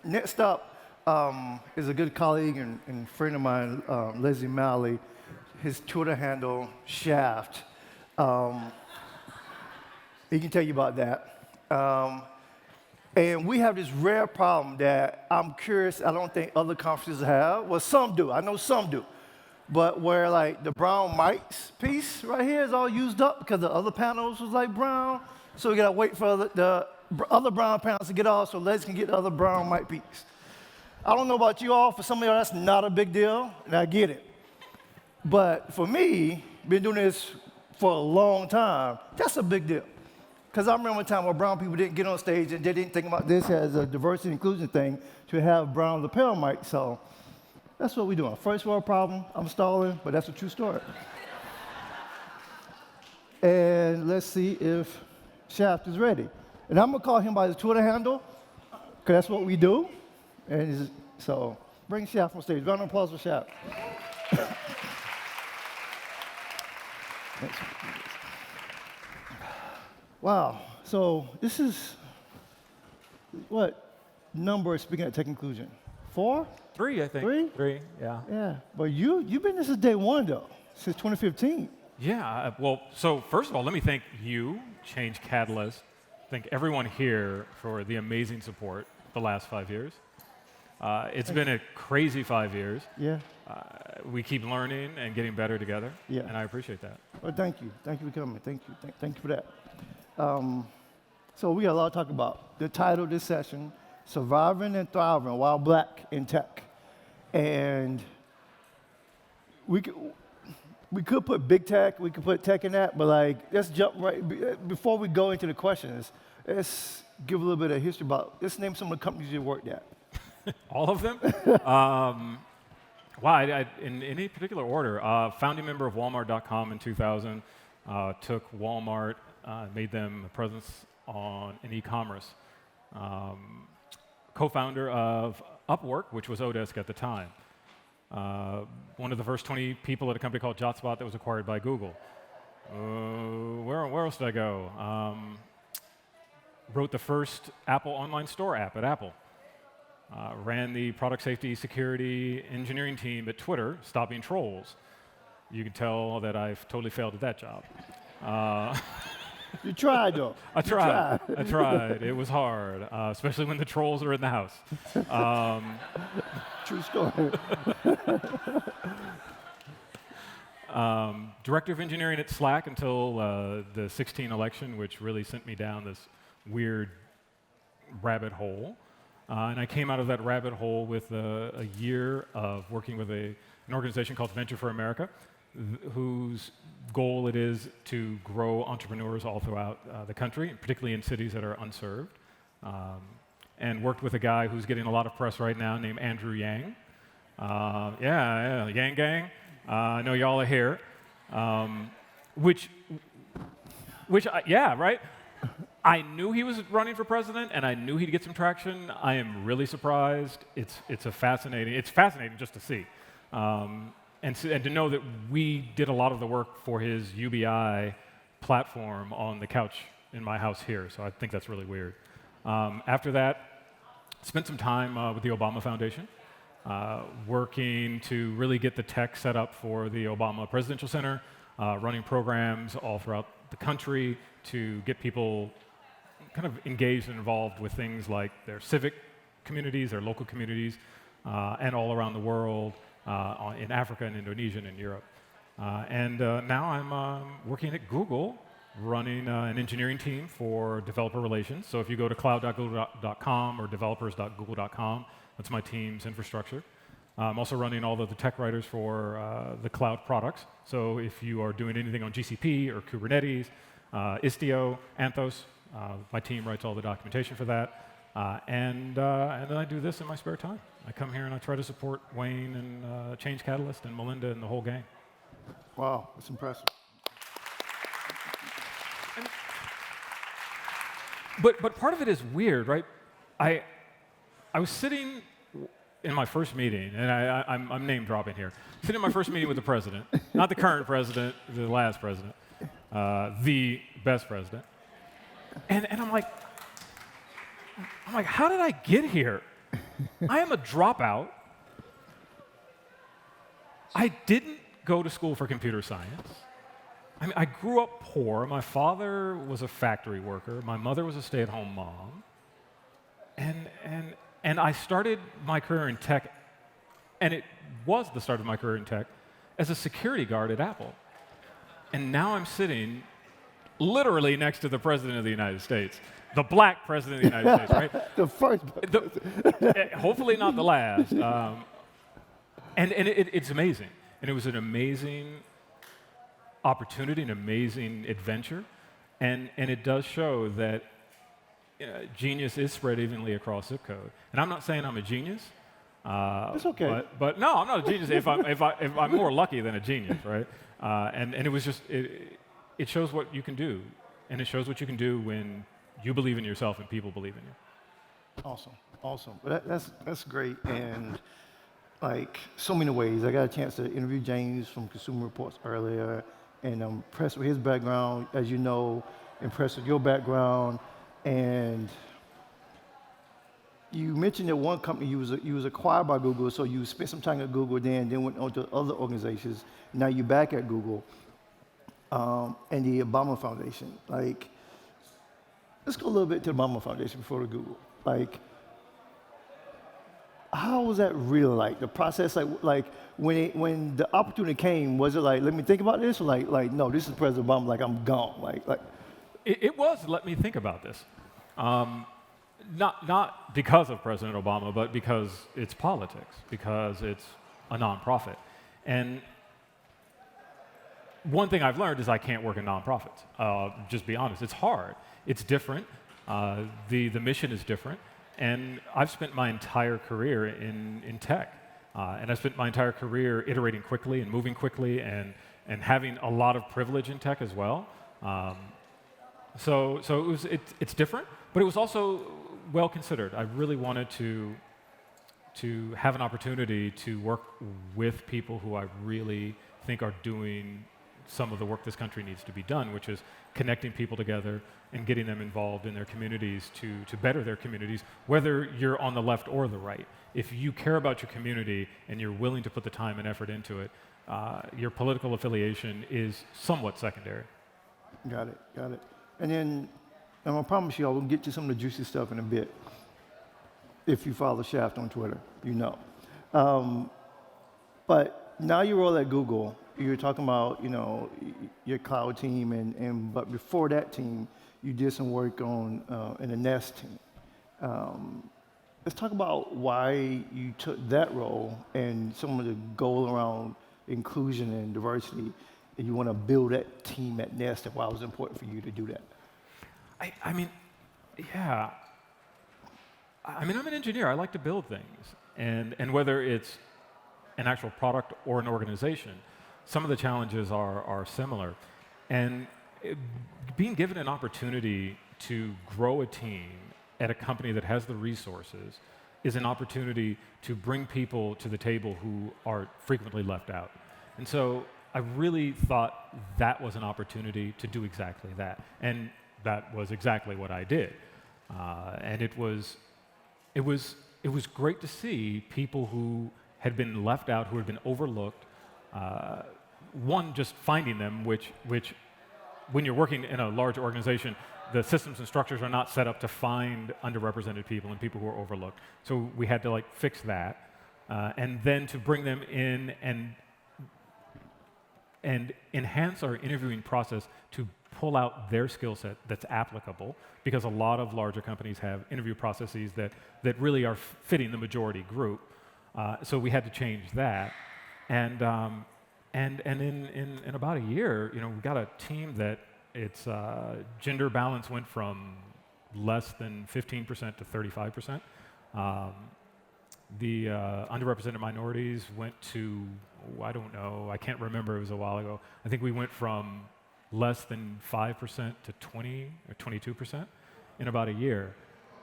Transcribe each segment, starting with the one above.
Next up is a good colleague and friend of mine, Lesley Miley. His Twitter handle, Shaft. He can tell you about that. And we have this rare problem that I'm curious, I don't think other conferences have. Well, some do. I know some do. But where like the brown mics piece right here is all used up because the other panels was like brown. So we gotta wait for the other brown panels to get off so Les can get the other brown mic piece. I don't know about you all. For some of y'all, that's not a big deal, and I get it. But for me, been doing this for a long time, that's a big deal. Because I remember a time where brown people didn't get on stage and they didn't think about this as a diversity and inclusion thing to have brown lapel mics. So that's what we're doing. First world problem, I'm stalling, but that's a true story. And let's see if Shaft is ready. And I'm gonna call him by his Twitter handle, because that's what we do. And so bring Shaft on stage. Round of applause for Shaft. Wow, so this is, what number speaking at Tech Inclusion? 4? 3, I think. 3? 3, yeah. Yeah, but you've been this since day one, though, since 2015. Yeah, well, so first of all, let me thank you, Change Catalyst, thank everyone here for the amazing support the last 5 years. It's been a crazy 5 years. Yeah. We keep learning and getting better together, and I appreciate that. Well, thank you. Thank you for coming. Thank you. Thank you for that. So we got a lot to talk about. The title of this session, Surviving and Thriving While Black in Tech. And we could put big tech, we could put tech in that, but like, let's jump right, before we go into the questions, let's give a little bit of history about, let's name some of the companies you worked at. All of them? Wow, in any particular order. Founding member of Walmart.com in 2000, took Walmart, made them a presence in e-commerce. Co-founder of Upwork, which was Odesk at the time. One of the first 20 people at a company called JotSpot that was acquired by Google. Where else did I go? Wrote the first Apple online store app at Apple. Ran the product safety, security, engineering team at Twitter, stopping trolls. You can tell that I've totally failed at that job. You tried, though. I tried. It was hard, especially when the trolls are in the house. True story. Director of engineering at Slack until the 2016 election, which really sent me down this weird rabbit hole. And I came out of that rabbit hole with a year of working with an organization called Venture for America, whose goal it is to grow entrepreneurs all throughout the country, particularly in cities that are unserved. And worked with a guy who's getting a lot of press right now named Andrew Yang. Yeah, Yang Gang. I know y'all are here. Yeah, right? I knew he was running for president, and I knew he'd get some traction. I am really surprised. It's fascinating just to see. And to know that we did a lot of the work for his UBI platform on the couch in my house here, so I think that's really weird. After that, spent some time with the Obama Foundation, working to really get the tech set up for the Obama Presidential Center, running programs all throughout the country to get people kind of engaged and involved with things like their civic communities, their local communities, and all around the world, in Africa and Indonesia and in Europe. Now I'm working at Google, running an engineering team for developer relations. So if you go to cloud.google.com or developers.google.com, that's my team's infrastructure. I'm also running all of the tech writers for the cloud products. So if you are doing anything on GCP or Kubernetes, Istio, Anthos, my team writes all the documentation for that. And then I do this in my spare time. I come here and I try to support Wayne and Change Catalyst and Melinda and the whole gang. Wow, that's impressive. But part of it is weird, right? I was sitting in my first meeting, and I'm name dropping here, sitting in my first meeting with the president, not the current president, the last president, the best president. And I'm like, how did I get here? I am a dropout. I didn't go to school for computer science. I mean, I grew up poor. My father was a factory worker. My mother was a stay-at-home mom. And I started my career in tech, and it was the start of my career in tech, as a security guard at Apple. And now I'm sitting literally next to the President of the United States, the black President of the United States, right? The first. Hopefully not the last. It's amazing. And it was an amazing opportunity, an amazing adventure. And it does show that genius is spread evenly across zip code. And I'm not saying I'm a genius. It's okay. But no, I'm not a genius if I'm more lucky than a genius, right? And it was just, it shows what you can do. And it shows what you can do when you believe in yourself and people believe in you. Awesome. But that's great. And like so many ways. I got a chance to interview James from Consumer Reports earlier, and I'm impressed with his background, as you know, impressed with your background. And you mentioned that one company you was acquired by Google, so you spent some time at Google, then went on to other organizations. Now you're back at Google, and the Obama Foundation. Like, let's go a little bit to the Obama Foundation before the Google. Like, how was that really like? The process, like when the opportunity came, was it like, let me think about this, or like no, this is President Obama, like I'm gone, like. It was, let me think about this. Not because of President Obama, but because it's politics, because it's a nonprofit. And one thing I've learned is I can't work in nonprofits. Just be honest, it's hard. It's different. The mission is different. And I've spent my entire career in tech. And I've spent my entire career iterating quickly and moving quickly and having a lot of privilege in tech as well. So it's different, but it was also well considered. I really wanted to have an opportunity to work with people who I really think are doing some of the work this country needs to be done, which is connecting people together and getting them involved in their communities to better their communities, whether you're on the left or the right. If you care about your community and you're willing to put the time and effort into it, your political affiliation is somewhat secondary. Got it. And then, I promise you, I will get to some of the juicy stuff in a bit. If you follow Shaft on Twitter, you know. But now you roll at Google. You're talking about, your cloud team, but before that team, you did some work on in the Nest team. Let's talk about why you took that role and some of the goal around inclusion and diversity. And you want to build that team at Nest, and why it was important for you to do that. I mean, I'm an engineer. I like to build things. And whether it's an actual product or an organization, some of the challenges are similar. And being given an opportunity to grow a team at a company that has the resources is an opportunity to bring people to the table who are frequently left out. And so I really thought that was an opportunity to do exactly that. And that was exactly what I did. And it was great to see people who had been left out, who had been overlooked. One, just finding them, which when you're working in a large organization, the systems and structures are not set up to find underrepresented people and people who are overlooked. So we had to fix that, and then to bring them in and enhance our interviewing process to pull out their skill set that's applicable, because a lot of larger companies have interview processes that really are fitting the majority group. So we had to change that, and in about a year, we got a team that its gender balance went from less than 15% to 35%. The underrepresented minorities went to, I don't know, I can't remember, it was a while ago. I think we went from less than 5% to 20 or 22% in about a year.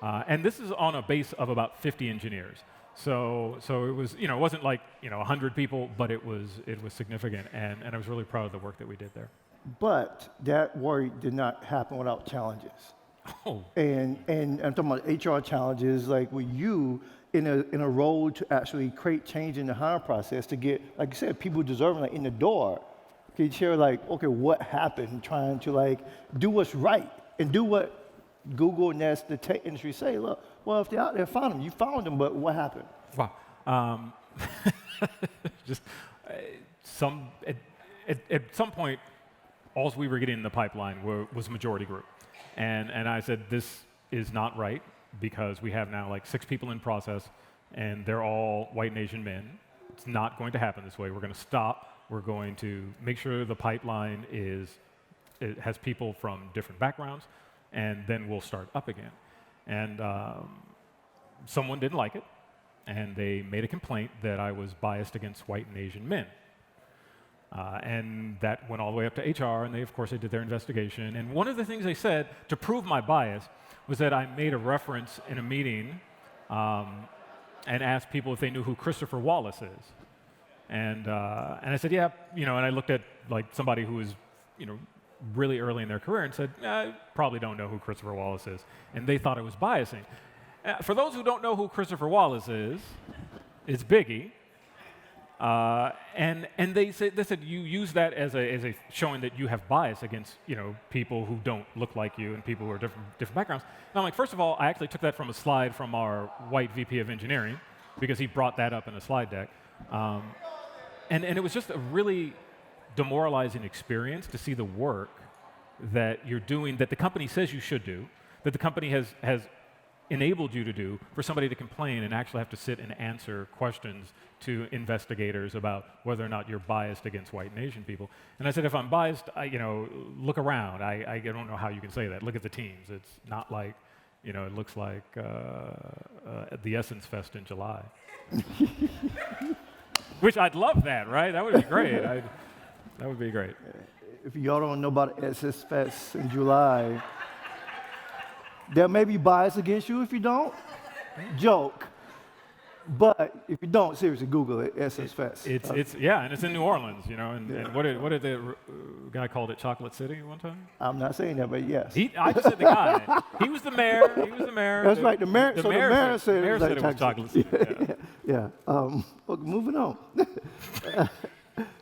And this is on a base of about 50 engineers. So it was, it wasn't like, 100 people, but it was significant, and I was really proud of the work that we did there. But that work did not happen without challenges. Oh, And I'm talking about HR challenges, like with you in a role to actually create change in the hiring process to get, like you said, people deserving like in the door. Can you share like, okay, what happened trying to like do what's right and do what Google and that's the tech industry say, look, well, if they're out there, find them. You found them, but what happened? wow. Just some at some point, all we were getting in the pipeline was majority group, and I said this is not right because we have now like 6 people in process, and they're all white and Asian men. It's not going to happen this way. We're going to stop. We're going to make sure the pipeline it has people from different backgrounds, and then we'll start up again. And someone didn't like it, and they made a complaint that I was biased against white and Asian men. And that went all the way up to HR, and of course, they did their investigation. And one of the things they said to prove my bias was that I made a reference in a meeting and asked people if they knew who Christopher Wallace is. And I said, yeah, and I looked at like somebody who was, really early in their career and said, I probably don't know who Christopher Wallace is. And they thought I was biasing. For those who don't know who Christopher Wallace is, it's Biggie. And they said you use that as a showing that you have bias against people who don't look like you and people who are different backgrounds. And I'm like, first of all, I actually took that from a slide from our white VP of engineering because he brought that up in a slide deck, and it was just a really demoralizing experience to see the work that you're doing that the company says you should do, that the company has enabled you to do, for somebody to complain and actually have to sit and answer questions to investigators about whether or not you're biased against white and Asian people. And I said, if I'm biased, look around. I don't know how you can say that. Look at the teams. It's not like, it looks like the Essence Fest in July. Which I'd love that, right? That would be great. That would be great. If y'all don't know about SS Fest in July, there may be bias against you if you don't. Joke. But if you don't, seriously, Google it, SS Fest. It's and it's in New Orleans, and what did the guy called it, Chocolate City one time? I'm not saying that, but yes. I just said the guy. He was the mayor. That's right. The mayor said it was Chocolate City. Yeah. Okay, moving on.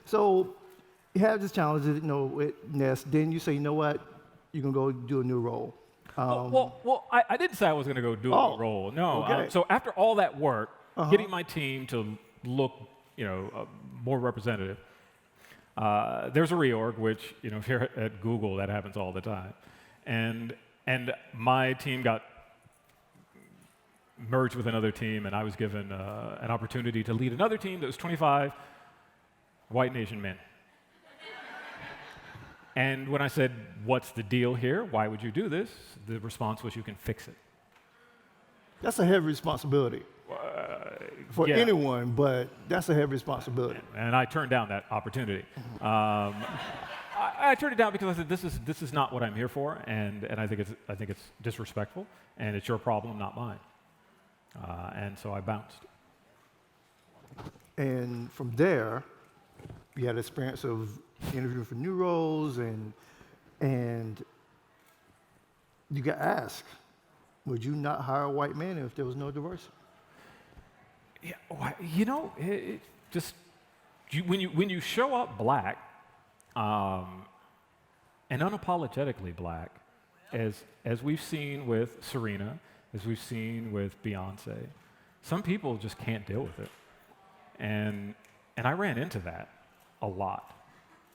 So you have this challenge, with Nest. Then you say, you know what? You're gonna go do a new role. I didn't say I was going to go do a role. No. Okay. So after all that work, getting my team to look, more representative, there's a reorg, which here at Google that happens all the time, and my team got merged with another team, and I was given an opportunity to lead another team that was 25 white and Asian men. And when I said, what's the deal here? Why would you do this? The response was, you can fix it. That's a heavy responsibility for anyone, but that's a heavy responsibility. And I turned down that opportunity. I turned it down because I said, this is not what I'm here for, and I think it's disrespectful, and it's your problem, not mine. And so I bounced. And from there, you had experience of interviewing for new roles, and you got asked, would you not hire a white man if there was no diversity? Yeah, when you show up black, and unapologetically black, as we've seen with Serena, as we've seen with Beyonce, some people just can't deal with it, and I ran into that a lot.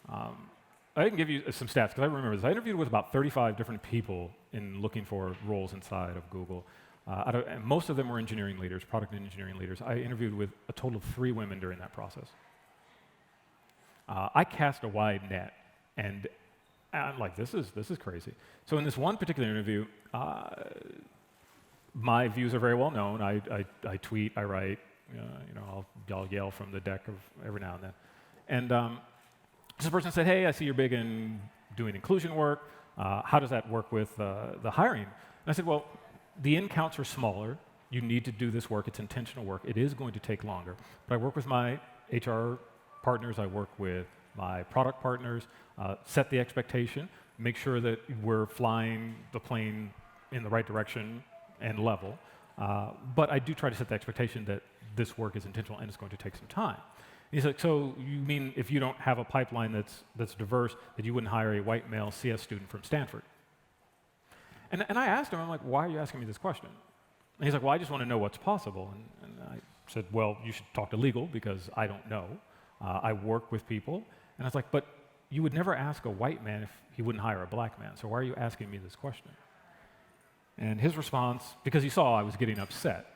I can give you some stats because I remember this. I interviewed with about 35 different people in looking for roles inside of Google. And most of them were engineering leaders, product and engineering leaders. I interviewed with a total of 3 women during that process. I cast a wide net, and I'm like, this is crazy. So in this one particular interview, my views are very well known. I tweet, I write, I'll yell from the deck of every now and then. And this person said, hey, I see you're big in doing inclusion work. How does that work with the hiring? And I said, well, the in counts are smaller. You need to do this work. It's intentional work. It is going to take longer. But I work with my HR partners. I work with my product partners, set the expectation, make sure that we're flying the plane in the right direction and level. But I do try to set the expectation that this work is intentional and it's going to take some time. He's like, so you mean if you don't have a pipeline that's diverse, that you wouldn't hire a white male CS student from Stanford? And I asked him, I'm like, why are you asking me this question? And he's like, well, I just want to know what's possible. And I said, well, you should talk to legal because I don't know. I work with people. And I was like, but you would never ask a white man if he wouldn't hire a black man, so why are you asking me this question? And his response, because he saw I was getting upset,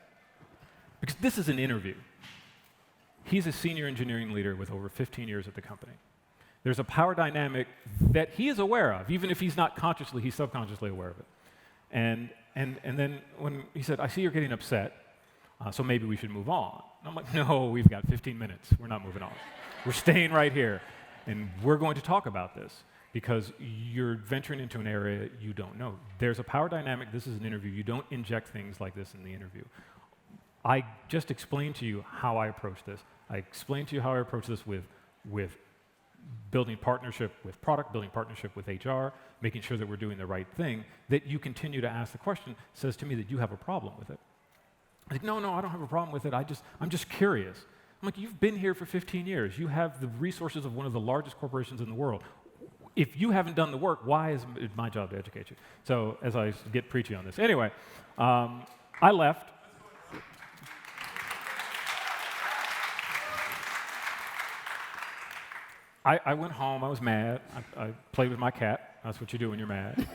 because this is an interview. He's a senior engineering leader with over 15 years at the company. There's a power dynamic that he is aware of, even if he's not consciously, he's subconsciously aware of it. And then when he said, I see you're getting upset, so maybe we should move on. And I'm like, no, we've got 15 minutes. We're not moving on. We're staying right here. And we're going to talk about this because you're venturing into an area you don't know. There's a power dynamic. This is an interview. You don't inject things like this in the interview. I just explained to you how I approach this. I explained to you how I approach this with building partnership with product, building partnership with HR, making sure that we're doing the right thing. That you continue to ask the question says to me that you have a problem with it. I'm like, no, I don't have a problem with it. I'm just curious. I'm like, you've been here for 15 years. You have the resources of one of the largest corporations in the world. If you haven't done the work, why is it my job to educate you? So as I get preachy on this. Anyway, I left. I went home. I was mad. I played with my cat. That's what you do when you're mad.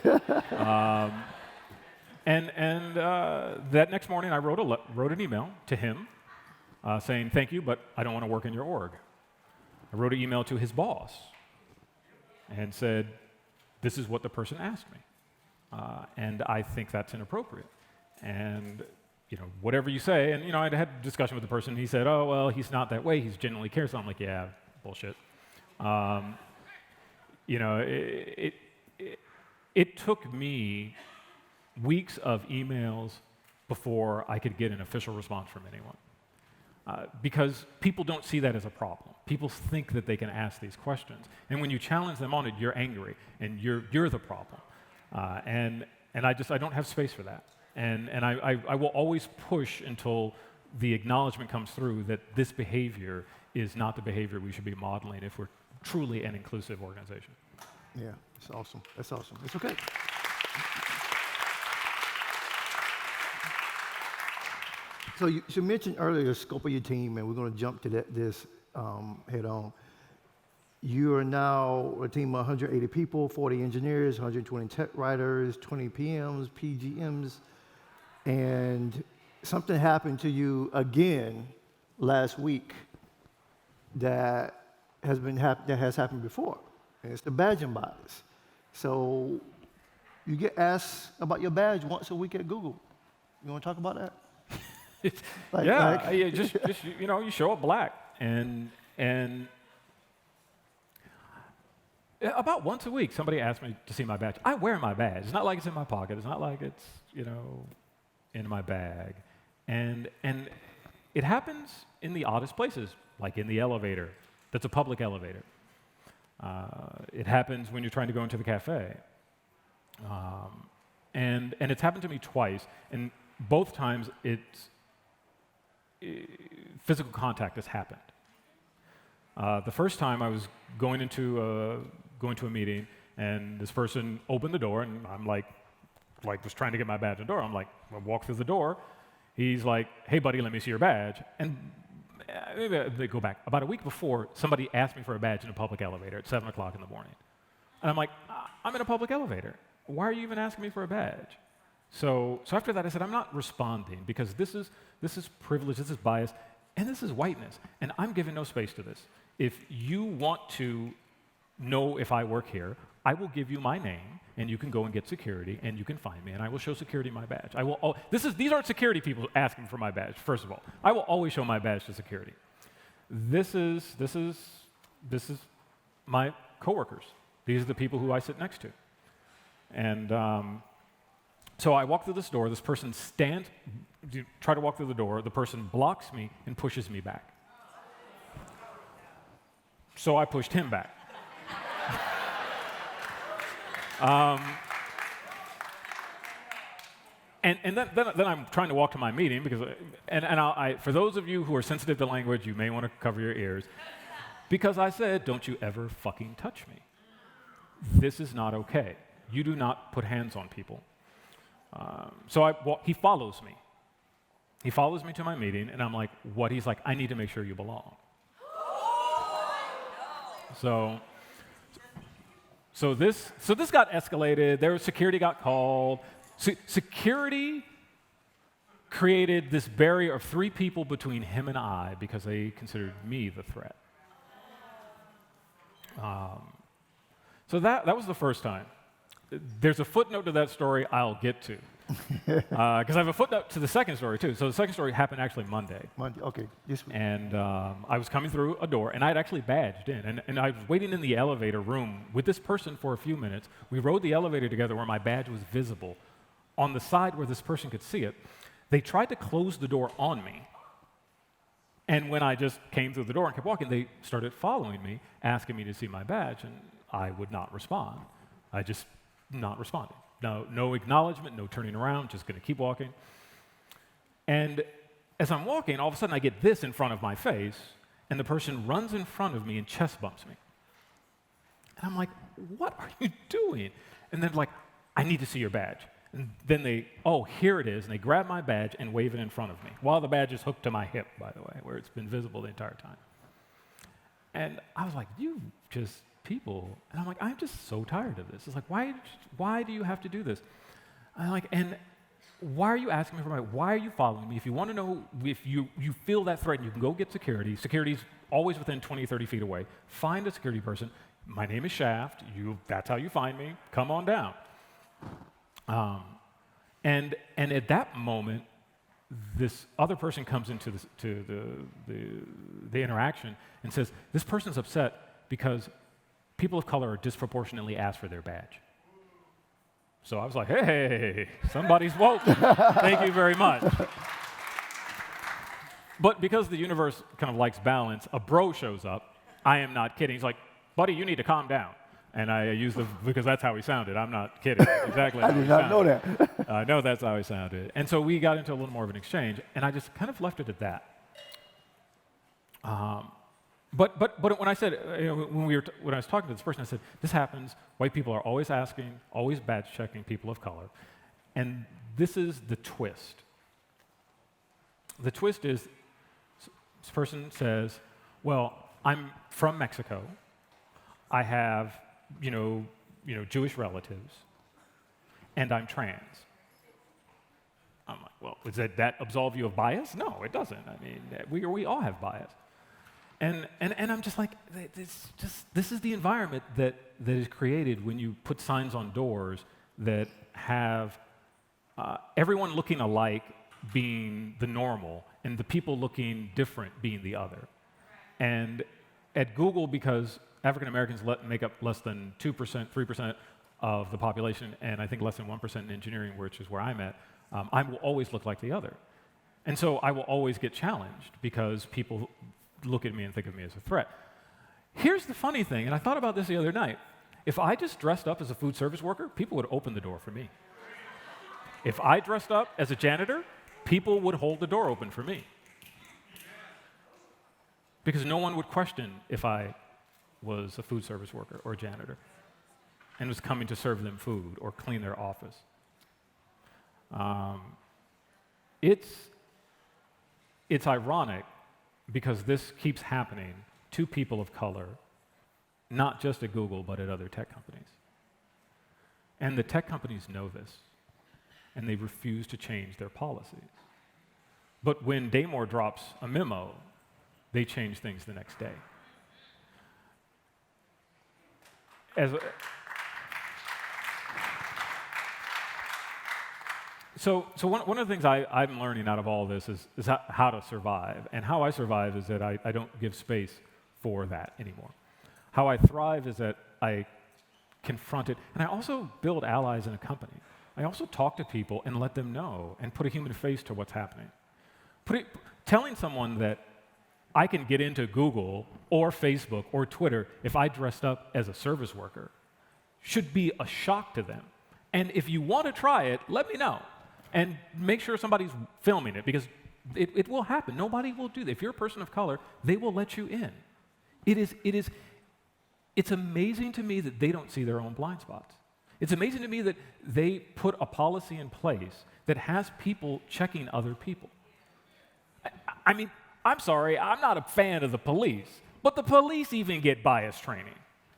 That next morning, I wrote an email to him saying, thank you, but I don't want to work in your org. I wrote an email to his boss and said, this is what the person asked me. And I think that's inappropriate. And, whatever you say, and, I had a discussion with the person, and he said, oh, well, he's not that way. He's genuinely cares. So I'm like, yeah, bullshit. It took me weeks of emails before I could get an official response from anyone. Because people don't see that as a problem. People think that they can ask these questions. And when you challenge them on it, you're angry, and you're the problem. And I don't have space for that. And I will always push until the acknowledgement comes through that this behavior is not the behavior we should be modeling if we're truly an inclusive organization. Yeah, that's awesome. That's awesome. It's okay. So you mentioned earlier the scope of your team, and we're going to jump to this head on. You are now a team of 180 people, 40 engineers, 120 tech writers, 20 PMs, PGMs, and something happened to you again last week that has happened before, and it's the badging bias. So you get asked about your badge once a week at Google. You want to talk about that? Just you show up black, and about once a week somebody asks me to see my badge. I wear my badge. It's not like it's in my pocket. It's not like it's in my bag, and it happens in the oddest places, like in the elevator. That's a public elevator. It happens when you're trying to go into the cafe, and it's happened to me twice, and both times physical contact has happened. The first time I was going to a meeting, and this person opened the door, and I'm like was trying to get my badge in the door. I'm like, I walk through the door. He's like, hey, buddy, let me see your badge. And maybe they go back. About a week before, somebody asked me for a badge in a public elevator at 7 o'clock in the morning. And I'm like, I'm in a public elevator. Why are you even asking me for a badge? So after that, I said, I'm not responding because this is privilege, this is bias, and this is whiteness. And I'm giving no space to this. If you want to know if I work here, I will give you my name, and you can go and get security, and you can find me, and I will show security my badge. These aren't security people asking for my badge, first of all. I will always show my badge to security. This is my coworkers. These are the people who I sit next to. And so I walk through this door. This person try to walk through the door. The person blocks me and pushes me back. So I pushed him back. then I'm trying to walk to my meeting because, for those of you who are sensitive to language, you may want to cover your ears, because I said, don't you ever fucking touch me. This is not okay. You do not put hands on people. He follows me. He follows me to my meeting, and I'm like, what? He's like, I need to make sure you belong. So this got escalated. Security got called. Security created this barrier of 3 people between him and I because they considered me the threat. So that was the first time. There's a footnote to that story I'll get to. Because I have a footnote to the second story, too. So the second story happened actually Monday. Okay. This week. And I was coming through a door, and I had actually badged in. And I was waiting in the elevator room with this person for a few minutes. We rode the elevator together where my badge was visible. On the side where this person could see it, they tried to close the door on me. And when I just came through the door and kept walking, they started following me, asking me to see my badge, and I would not respond. I just not responding. No acknowledgement, no turning around, just going to keep walking. And as I'm walking, all of a sudden I get this in front of my face, and the person runs in front of me and chest bumps me. And I'm like, what are you doing? And they're like, I need to see your badge. And then here it is, and they grab my badge and wave it in front of me, while the badge is hooked to my hip, by the way, where it's been visible the entire time. And I was like, you just people. And I'm like, I'm just so tired of this. It's like, why do you have to do this? I'm like, and why are you asking me for why are you following me? If you want to know, if you feel that threat, you can go get security. Security's always within 20, 30 feet away. Find a security person. My name is Shaft. That's how you find me. Come on down. And at that moment, this other person comes into the interaction and says, this person's upset because people of color are disproportionately asked for their badge. So I was like, hey, somebody's woke. Thank you very much. But because the universe kind of likes balance, a bro shows up. I am not kidding. He's like, buddy, you need to calm down. And I use because that's how he sounded. I'm not kidding. Exactly. I did not know that. I know that's how he sounded. And so we got into a little more of an exchange, and I just kind of left it at that. But when I said, when I was talking to this person, I said, this happens. White people are always asking, always badge checking people of color. And this is the twist. The twist is, this person says, well, I'm from Mexico. I have, Jewish relatives, and I'm trans. I'm like, well, does that absolve you of bias? No, it doesn't. I mean, we all have bias. And I'm just like, this is the environment that is created when you put signs on doors that have everyone looking alike being the normal and the people looking different being the other. And at Google, because African Americans make up less than 2%, 3% of the population, and I think less than 1% in engineering, which is where I'm at, I will always look like the other. And so I will always get challenged because people look at me and think of me as a threat. Here's the funny thing, and I thought about this the other night. If I just dressed up as a food service worker, people would open the door for me. If I dressed up as a janitor, people would hold the door open for me. Because no one would question if I was a food service worker or a janitor and was coming to serve them food or clean their office. It's ironic because this keeps happening to people of color, not just at Google, but at other tech companies. And the tech companies know this, and they refuse to change their policies. But when Daymore drops a memo, they change things the next day. So one of the things I'm learning out of all this is how to survive. And how I survive is that I don't give space for that anymore. How I thrive is that I confront it. And I also build allies in a company. I also talk to people and let them know and put a human face to what's happening. Telling someone that I can get into Google or Facebook or Twitter if I dressed up as a service worker should be a shock to them. And if you want to try it, let me know. And make sure somebody's filming it, because it will happen. Nobody will do that. If you're a person of color, they will let you in. It's amazing to me that they don't see their own blind spots. It's amazing to me that they put a policy in place that has people checking other people. I mean, I'm sorry, I'm not a fan of the police, but the police even get bias training,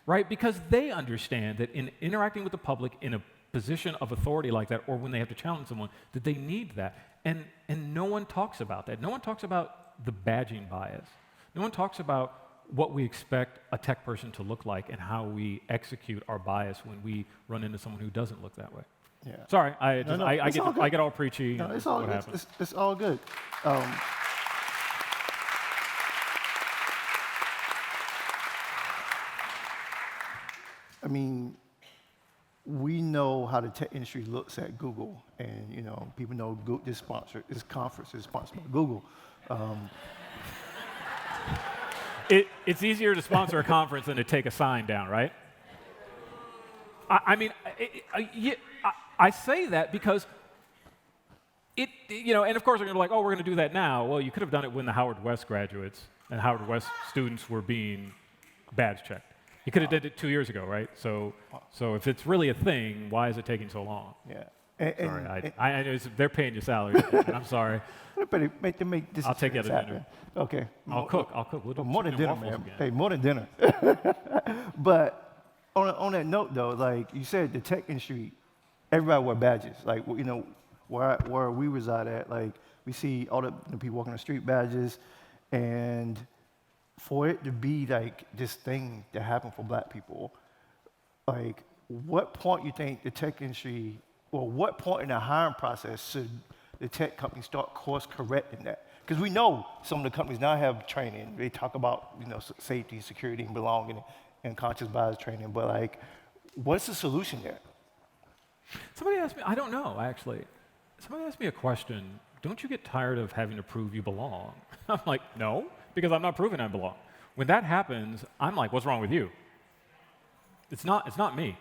right? Because they understand that in interacting with the public in a position of authority like that, or when they have to challenge someone, that they need that. And no one talks about that. No one talks about the badging bias. No one talks about what we expect a tech person to look like and how we execute our bias when we run into someone who doesn't look that way. Yeah. Sorry, I get all preachy. No, it's all good. It's all good. I mean, we know how the tech industry looks at Google, and people know this conference is sponsored by Google. It's easier to sponsor a conference than to take a sign down, right? I say that because and of course they're going to be like, oh, we're going to do that now. Well, you could have done it when the Howard West graduates and Howard West students were being badge checked. You could have did it 2 years ago, right? So if it's really a thing, why is it taking so long? Yeah. Sorry, I know they're paying you salary. I'm sorry. Make this. I'll take you out to dinner. Okay. I'll cook. We'll do more than dinner, man. again. Hey, more than dinner. But on that note, though, like you said, the tech industry, everybody wear badges. Like where we reside at, like we see all the people walking the street badges, and for it to be like this thing that happened for black people, like what point you think the tech industry, or what point in the hiring process should the tech companies start course correcting that? Because we know some of the companies now have training. They talk about safety, security, and belonging, and conscious bias training. But like, what's the solution there? Somebody asked me. I don't know actually. Somebody asked me a question. Don't you get tired of having to prove you belong? I'm like, no, because I'm not proving I belong. When that happens, I'm like, what's wrong with you? It's not me.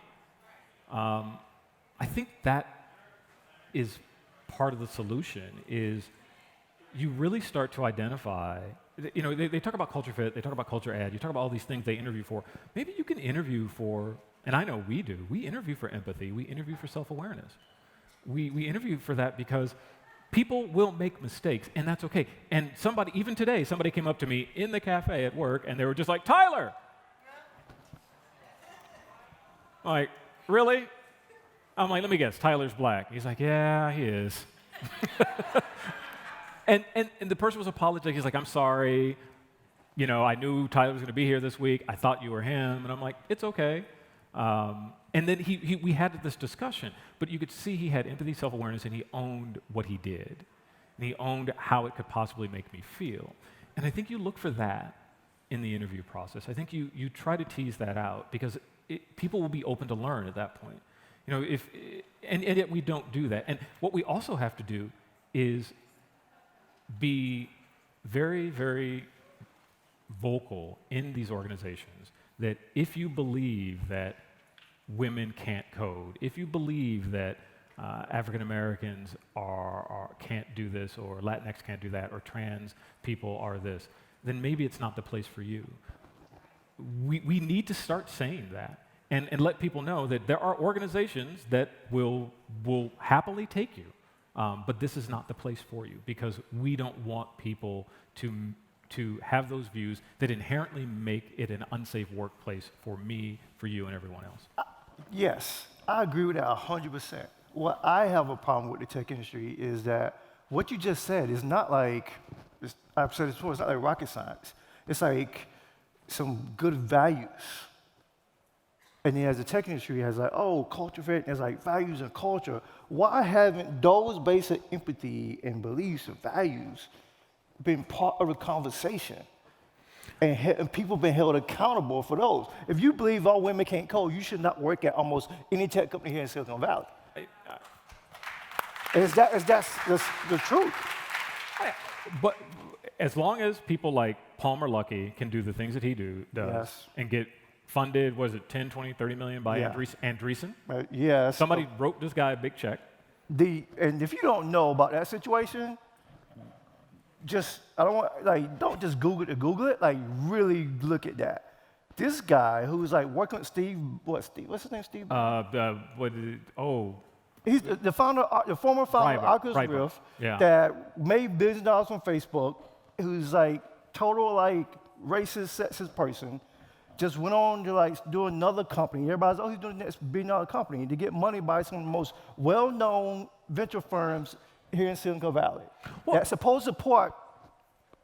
I think that is part of the solution. Is you really start to identify. They talk about culture fit. They talk about culture add. You talk about all these things they interview for. Maybe you can interview for, and I know we do. We interview for empathy. We interview for self-awareness. We interview for that because people will make mistakes, and that's okay. And even today, somebody came up to me in the cafe at work, and they were just like, Tyler! I'm like, really? I'm like, let me guess, Tyler's black. He's like, yeah, he is. and the person was apologetic. He's like, I'm sorry. I knew Tyler was going to be here this week. I thought you were him. And I'm like, it's okay. And then we had this discussion, but you could see he had empathy, self-awareness, and he owned what he did. And he owned how it could possibly make me feel. And I think you look for that in the interview process. I think you try to tease that out because people will be open to learn at that point. And yet we don't do that. And what we also have to do is be very, very vocal in these organizations that if you believe that women can't code, if you believe that African Americans can't do this, or Latinx can't do that, or trans people are this, then maybe it's not the place for you. We need to start saying that and let people know that there are organizations that will happily take you, but this is not the place for you because we don't want people to have those views that inherently make it an unsafe workplace for me, for you, and everyone else. Yes, I agree with that 100%. What I have a problem with the tech industry is that what you just said is not like, I've said this before, it's not like rocket science. It's like some good values. And then as the tech industry has like, oh, culture fit, there's like values and culture. Why haven't those basic empathy and beliefs and values been part of the conversation? And people been held accountable for those. If you believe all women can't code, you should not work at almost any tech company here in Silicon Valley. That's the truth. But as long as people like Palmer Luckey can do the things that he does Yes. and get funded, was it 10, 20, 30 million by Yeah. Andreessen? Yes. Somebody wrote this guy a big check. and if you don't know about that situation, don't just Google it. Like, really look at that. This guy who's like working with Steve, what's his name, Steve? He's the former founder of Oculus Rift that made billions of dollars from Facebook, who's like total like racist, sexist person, just went on to like do another company. Everybody's, he's doing the next billion-dollar company to get money by some of the most well-known venture firms here in Silicon Valley that's supposed to support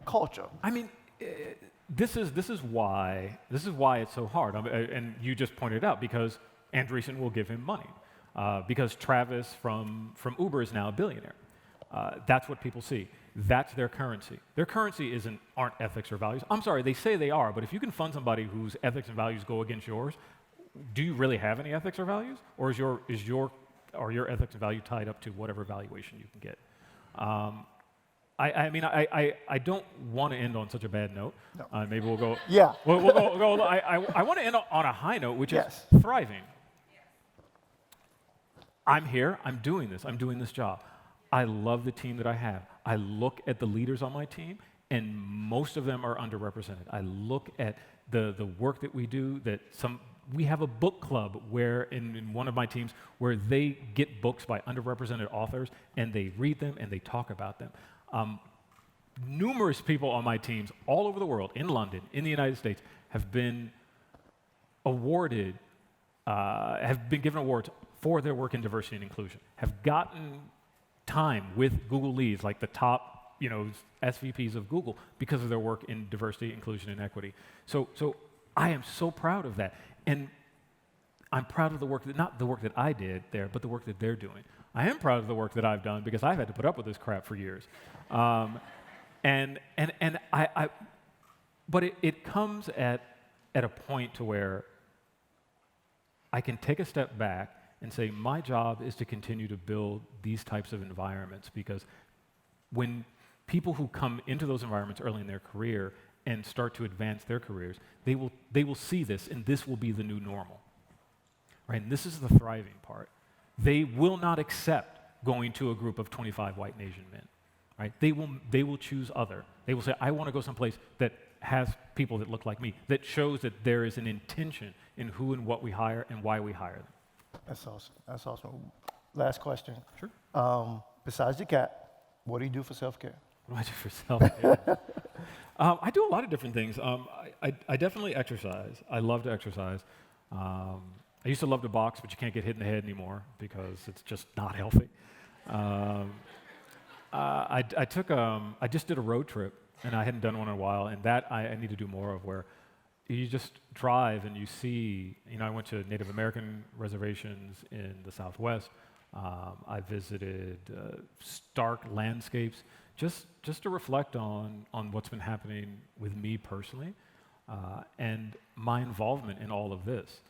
culture. I mean, this is why it's so hard. And you just pointed out, because Andreessen will give him money. Because Travis from Uber is now a billionaire. That's what people see. That's their currency. Their currency aren't ethics or values. I'm sorry, they say they are, but if you can fund somebody whose ethics and values go against yours, do you really have any ethics or values, or is your ethics and value tied up to whatever valuation you can get? I mean, I don't want to end on such a bad note. No. Maybe we'll go. Yeah. We'll go. I want to end on a high note, which is thriving. I'm here, I'm doing this job. I love the team that I have. I look at the leaders on my team, and most of them are underrepresented. I look at the work that we do, we have a book club where in one of my teams where they get books by underrepresented authors, and they read them and they talk about them. Numerous people on my teams all over the world, in London, in the United States, have been awarded, have been given awards for their work in diversity and inclusion, have gotten time with Google leads, like the top, SVPs of Google, because of their work in diversity, inclusion, and equity. So I am so proud of that, and I'm proud of the work not the work that I did there, but the work that they're doing. I am proud of the work that I've done because I've had to put up with this crap for years, but it comes at a point to where I can take a step back and say, my job is to continue to build these types of environments, because when people who come into those environments early in their career and start to advance their careers, they will see this, and this will be the new normal, right? And this is the thriving part. They will not accept going to a group of 25 white and Asian men, right? They will choose other. They will say, I want to go someplace that has people that look like me, that shows that there is an intention in who and what we hire and why we hire them. That's awesome. Last question. Sure. Besides the cat, what do you do for self-care? What do I do for self-care? I do a lot of different things. I definitely exercise. I love to exercise. I used to love to box, but you can't get hit in the head anymore because it's just not healthy. I just did a road trip, and I hadn't done one in a while, and that I need to do more of, where you just drive and you see, I went to Native American reservations in the Southwest. I visited stark landscapes just to reflect on what's been happening with me personally and my involvement in all of this.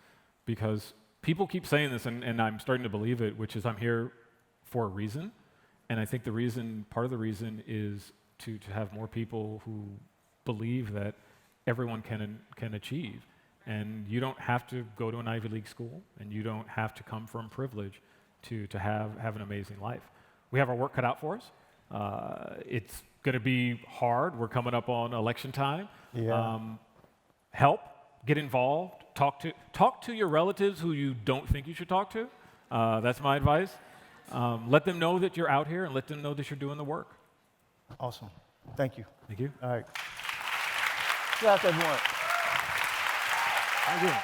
Because people keep saying this, and I'm starting to believe it, which is I'm here for a reason. And I think part of the reason is to have more people who believe that everyone can achieve. And you don't have to go to an Ivy League school, and you don't have to come from privilege to have an amazing life. We have our work cut out for us. It's going to be hard. We're coming up on election time. Yeah. Help, get involved, talk to your relatives who you don't think you should talk to. That's my advice. Let them know that you're out here, and let them know that you're doing the work. Awesome. Thank you. Thank you. All right. Clap, everyone. Thank you.